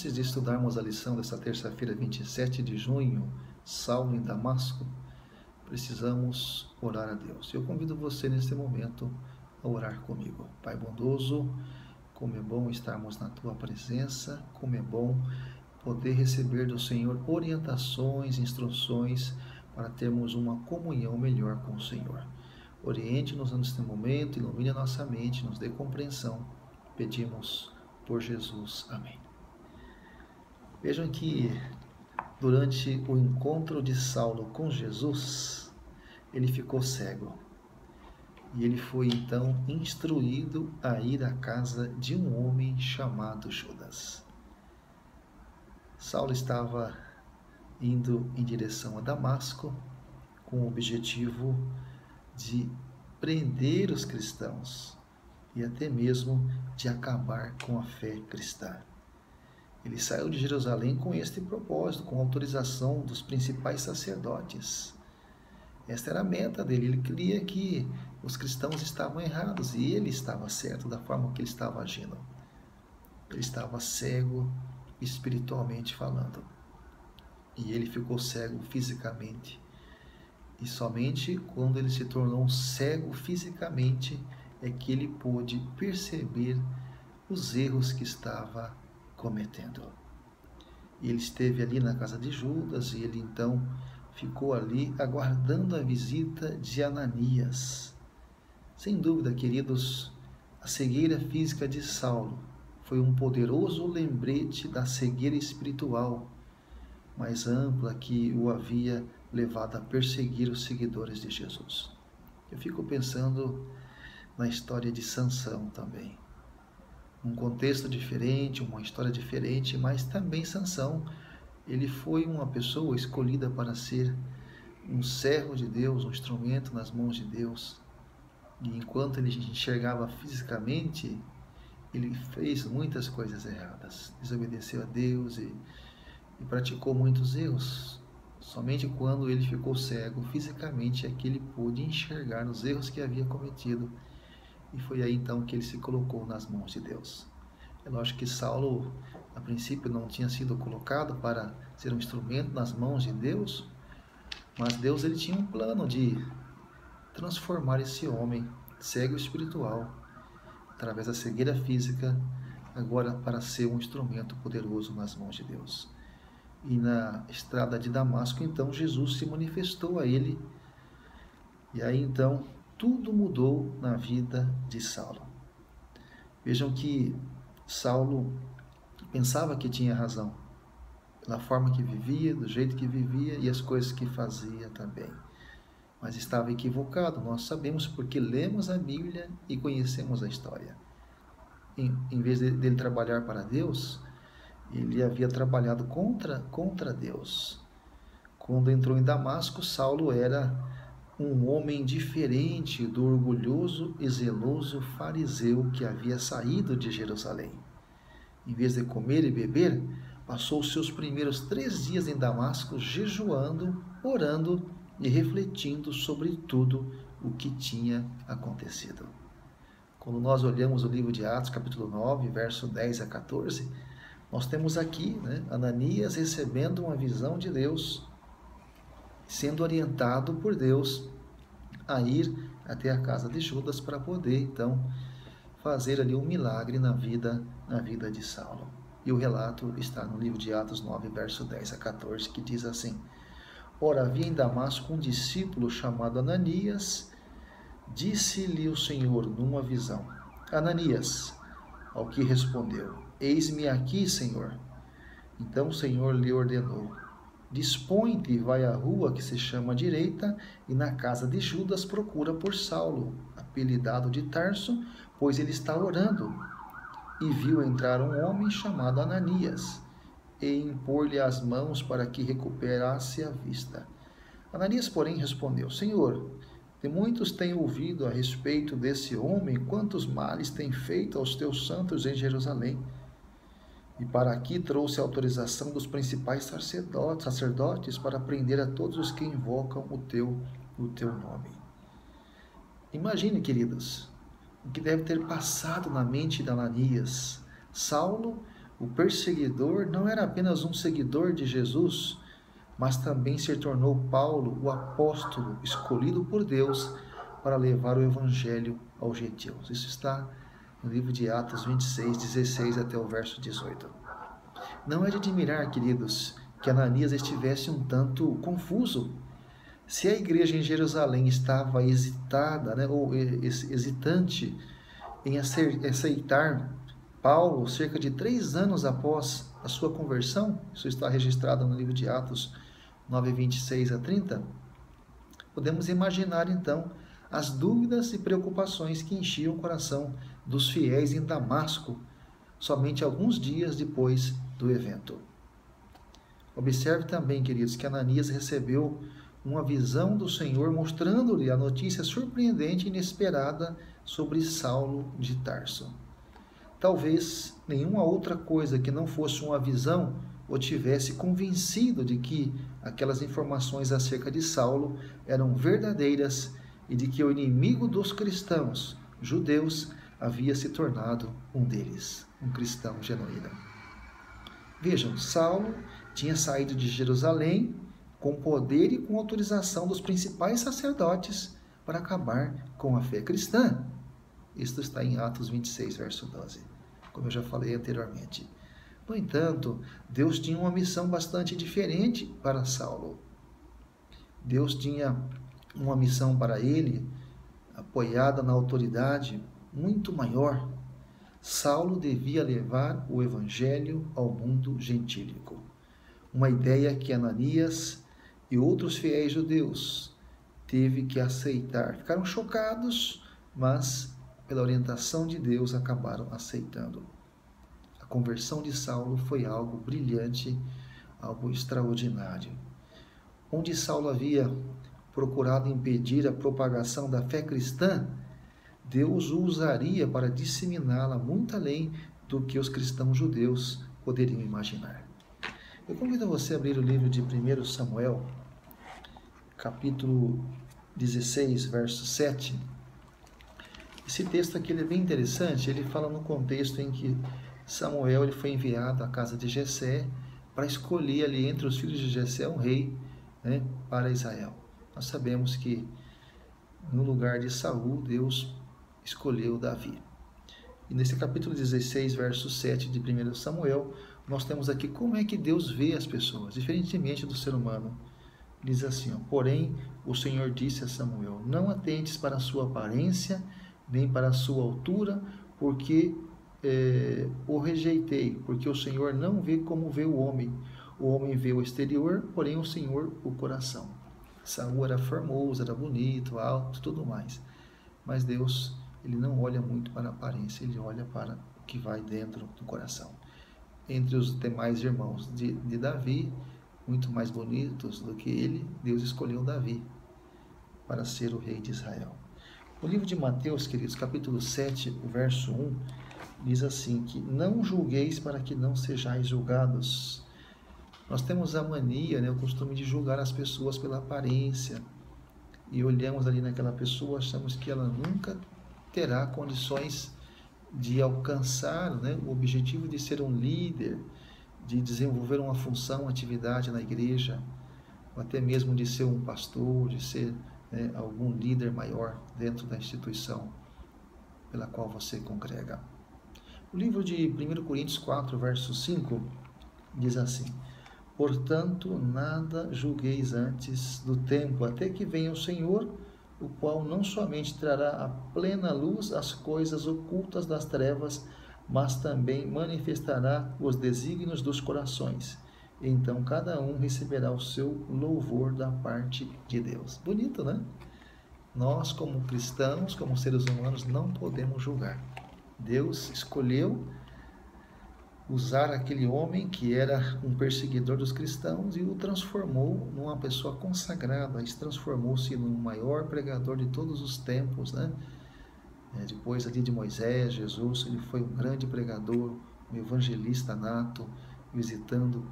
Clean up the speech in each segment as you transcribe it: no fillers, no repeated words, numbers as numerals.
Antes de estudarmos a lição desta terça-feira, 27 de junho, Saulo em Damasco, precisamos orar a Deus. Eu convido você neste momento a orar comigo. Pai bondoso, como é bom estarmos na Tua presença, como é bom poder receber do Senhor orientações, instruções para termos uma comunhão melhor com o Senhor. Oriente-nos neste momento, ilumine a nossa mente, nos dê compreensão. Pedimos por Jesus. Amém. Vejam que durante o encontro de Saulo com Jesus, ele ficou cego. E ele foi então instruído a ir à casa de um homem chamado Judas. Saulo estava indo em direção a Damasco com o objetivo de prender os cristãos e até mesmo de acabar com a fé cristã. Ele saiu de Jerusalém com este propósito, com autorização dos principais sacerdotes. Esta era a meta dele. Ele queria que os cristãos estavam errados e ele estava certo da forma que ele estava agindo. Ele estava cego espiritualmente falando. E ele ficou cego fisicamente. E somente quando ele se tornou cego fisicamente é que ele pôde perceber os erros que estava cometendo. Ele esteve ali na casa de Judas e ele então ficou ali aguardando a visita de Ananias. Sem dúvida, queridos, a cegueira física de Saulo foi um poderoso lembrete da cegueira espiritual mais ampla que o havia levado a perseguir os seguidores de Jesus. Eu fico pensando na história de Sansão também. Um contexto diferente, uma história diferente, mas também Sansão, ele foi uma pessoa escolhida para ser um servo de Deus, um instrumento nas mãos de Deus. E enquanto ele enxergava fisicamente, ele fez muitas coisas erradas, desobedeceu a Deus e praticou muitos erros. Somente quando ele ficou cego fisicamente é que ele pôde enxergar os erros que havia cometido. E foi aí então que ele se colocou nas mãos de Deus. É lógico que Saulo, a princípio, não tinha sido colocado para ser um instrumento nas mãos de Deus, mas Deus ele tinha um plano de transformar esse homem cego espiritual, através da cegueira física, agora para ser um instrumento poderoso nas mãos de Deus. E na estrada de Damasco, então, Jesus se manifestou a ele. E aí, então, tudo mudou na vida de Saulo. Vejam que Saulo pensava que tinha razão, pela forma que vivia, do jeito que vivia e as coisas que fazia também. Mas estava equivocado, nós sabemos porque lemos a Bíblia e conhecemos a história. Em vez dele trabalhar para Deus, ele havia trabalhado contra Deus. Quando entrou em Damasco, Saulo era um homem diferente do orgulhoso e zeloso fariseu que havia saído de Jerusalém. Em vez de comer e beber, passou os seus primeiros 3 dias em Damasco jejuando, orando e refletindo sobre tudo o que tinha acontecido. Quando nós olhamos o livro de Atos, capítulo 9, verso 10 a 14, nós temos aqui Ananias recebendo uma visão de Deus, sendo orientado por Deus a ir até a casa de Judas para poder, então, fazer ali um milagre na vida de Saulo. E o relato está no livro de Atos 9, verso 10 a 14, que diz assim: Ora, havia em Damasco um discípulo chamado Ananias. Disse-lhe o Senhor numa visão: Ananias. Ao que respondeu: Eis-me aqui, Senhor. Então o Senhor lhe ordenou: Dispõe-te e vai à rua que se chama Direita, e na casa de Judas procura por Saulo, apelidado de Tarso, pois ele está orando. E viu entrar um homem chamado Ananias, e impor-lhe as mãos para que recuperasse a vista. Ananias, porém, respondeu: Senhor, de muitos tenho ouvido a respeito desse homem, quantos males tem feito aos teus santos em Jerusalém. E para aqui trouxe a autorização dos principais sacerdotes para prender a todos os que invocam o teu nome. Imagine, queridos, o que deve ter passado na mente de Ananias. Saulo, O perseguidor não era apenas um seguidor de Jesus, mas também se tornou Paulo, o apóstolo escolhido por Deus para levar o evangelho aos gentios. Isso está no livro de Atos 26, 16 até o verso 18. Não é de admirar, queridos, que Ananias estivesse um tanto confuso. Se a igreja em Jerusalém estava hesitada, ou hesitante em aceitar Paulo cerca de 3 anos após a sua conversão, isso está registrado no livro de Atos 9, 26 a 30, podemos imaginar então as dúvidas e preocupações que enchiam o coração dos fiéis em Damasco, somente alguns dias depois do evento. Observe também, queridos, que Ananias recebeu uma visão do Senhor mostrando-lhe a notícia surpreendente e inesperada sobre Saulo de Tarso. Talvez nenhuma outra coisa que não fosse uma visão o tivesse convencido de que aquelas informações acerca de Saulo eram verdadeiras e de que o inimigo dos cristãos, judeus, havia se tornado um deles, um cristão genuíno. Vejam, Saulo tinha saído de Jerusalém com poder e com autorização dos principais sacerdotes para acabar com a fé cristã. Isto está em Atos 26, verso 12, como eu já falei anteriormente. No entanto, Deus tinha uma missão bastante diferente para Saulo. Deus tinha uma missão para ele, apoiada na autoridade, muito maior. Saulo devia levar o evangelho ao mundo gentílico. Uma ideia que Ananias e outros fiéis judeus teve que aceitar. Ficaram chocados, mas pela orientação de Deus acabaram aceitando. A conversão de Saulo foi algo brilhante, algo extraordinário. Onde Saulo havia procurado impedir a propagação da fé cristã, Deus o usaria para disseminá-la muito além do que os cristãos judeus poderiam imaginar. Eu convido você a abrir o livro de 1 Samuel, capítulo 16, verso 7. Esse texto aqui é bem interessante, ele fala no contexto em que Samuel ele foi enviado à casa de Jessé para escolher ali entre os filhos de Jessé um rei, para Israel. Nós sabemos que no lugar de Saul, Deus escolheu Davi. E nesse capítulo 16, verso 7 de 1 Samuel, nós temos aqui como é que Deus vê as pessoas, diferentemente do ser humano. Diz assim, porém, o Senhor disse a Samuel, não atentes para a sua aparência, nem para a sua altura, porque o rejeitei, porque o Senhor não vê como vê o homem vê o exterior, porém o Senhor o coração. Saul era formoso, era bonito, alto, tudo mais. Mas Deus, ele não olha muito para a aparência, ele olha para o que vai dentro do coração. Entre os demais irmãos de Davi, muito mais bonitos do que ele, Deus escolheu Davi para ser o rei de Israel. O livro de Mateus, queridos, capítulo 7, o verso 1, diz assim, que não julgueis para que não sejais julgados. Nós temos a mania, o costume de julgar as pessoas pela aparência, e olhamos ali naquela pessoa, achamos que ela nunca terá condições de alcançar o objetivo de ser um líder, de desenvolver uma função, uma atividade na igreja, ou até mesmo de ser um pastor, de ser algum líder maior dentro da instituição pela qual você congrega. O livro de 1 Coríntios 4, verso 5, diz assim, portanto, nada julgueis antes do tempo, até que venha o Senhor, o qual não somente trará à plena luz as coisas ocultas das trevas, mas também manifestará os desígnios dos corações. Então, cada um receberá o seu louvor da parte de Deus. Bonito, né? Nós, como cristãos, como seres humanos, não podemos julgar. Deus escolheu usar aquele homem que era um perseguidor dos cristãos e o transformou numa pessoa consagrada, transformou-se no maior pregador de todos os tempos, Depois ali de Moisés, Jesus, ele foi um grande pregador, um evangelista nato, visitando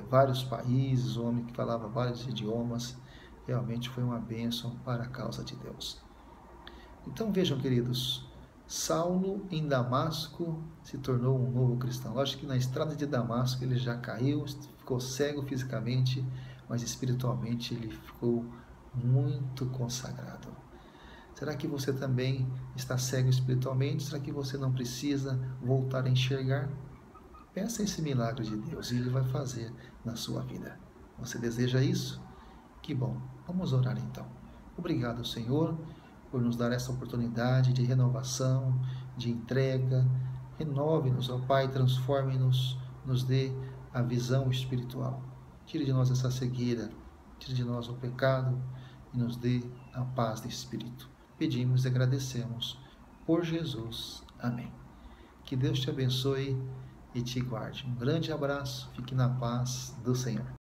vários países, um homem que falava vários idiomas, realmente foi uma bênção para a causa de Deus. Então vejam, queridos, Saulo, em Damasco, se tornou um novo cristão. Lógico que na estrada de Damasco ele já caiu, ficou cego fisicamente, mas espiritualmente ele ficou muito consagrado. Será que você também está cego espiritualmente? Será que você não precisa voltar a enxergar? Peça esse milagre de Deus e Ele vai fazer na sua vida. Você deseja isso? Que bom. Vamos orar então. Obrigado, Senhor, por nos dar essa oportunidade de renovação, de entrega. Renove-nos, ó Pai, transforme-nos, nos dê a visão espiritual. Tire de nós essa cegueira, tire de nós o pecado e nos dê a paz de espírito. Pedimos e agradecemos por Jesus. Amém. Que Deus te abençoe e te guarde. Um grande abraço, fique na paz do Senhor.